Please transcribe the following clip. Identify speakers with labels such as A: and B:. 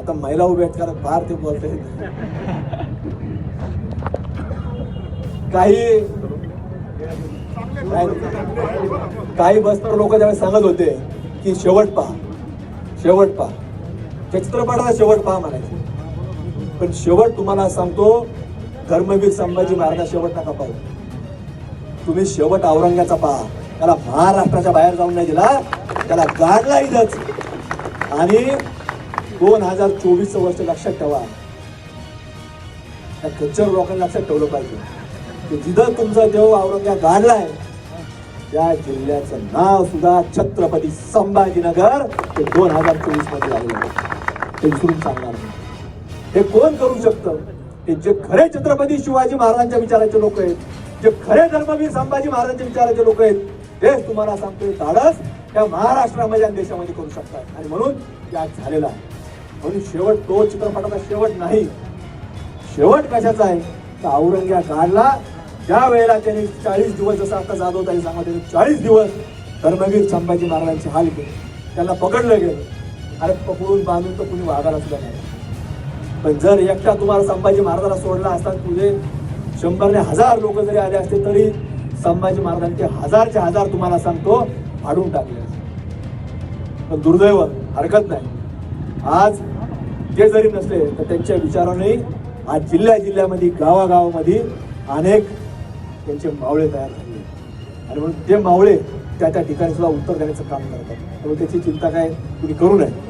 A: आता महिला उभ्या आहेत कारण फार ते बोलते. काही बसणार लोक ज्यावेळेस सांगत होते की शेवट पहा, शेवट पहा, त्या चित्रपटाला शेवट पहा म्हणायचे. पण शेवट तुम्हाला सांगतो, धर्मवीर संभाजी महाराज शेवट नका पाहू. तुम्ही शेवट औरंगाचा पहा. त्याला महाराष्ट्राच्या बाहेर जाऊन नाही दिला, त्याला गाडला इथंच. आणि 2024 वर्ष लक्षात ठेवा, त्या कच्चर लोकांना लक्षात ठेवलं पाहिजे की जिथं तुमचा देव औरंगा गाडलाय त्या जिल्ह्याचं नाव सुद्धा छत्रपती संभाजीनगर ते 2024 मध्ये आलेलं आहे. ते विसरून सांगणार नाही. हे कोण करू शकतं? हे जे खरे छत्रपती शिवाजी महाराजांच्या विचाराचे लोक आहेत, जे खरे धर्मवीर संभाजी महाराजांच्या विचाराचे लोक आहेत, तेच तुम्हाला सांगतोय धाडस त्या महाराष्ट्रामध्ये आणि देशामध्ये करू शकतात. आणि म्हणून यात झालेला आहे. म्हणून शेवट तो चित्रपटाचा शेवट नाही. शेवट कशाचा आहे? तर औरंगा काढला ज्या वेळेला त्याने 40 दिवस, जसं आता जाधव ताई सांगत होते, 40 दिवस धर्मवीर संभाजी महाराजांचे हाल केले. त्यांना पकडलं गेलं. अरे पकडून बांधून तर कुणी वागायला सुद्धा नाही. पण जर एकटा तुम्हाला संभाजी महाराजांना सोडला असता, तुझे 100 ने 1000 लोक जरी आले असते तरी संभाजी महाराजांचे 1000चे 1000 तुम्हाला सांगतो फाडून टाकले. पण दुर्दैव, हरकत नाही, आज ते जरी नसले तर त्यांच्या विचाराने आज जिल्ह्यामध्ये गावागावामध्ये अनेक त्यांचे मावळे तयार झाले. आणि म्हणून ते मावळे त्या ठिकाणी सुद्धा उत्तर देण्याचं काम करतात. त्यामुळे त्याची चिंता काय कुणी करू नये.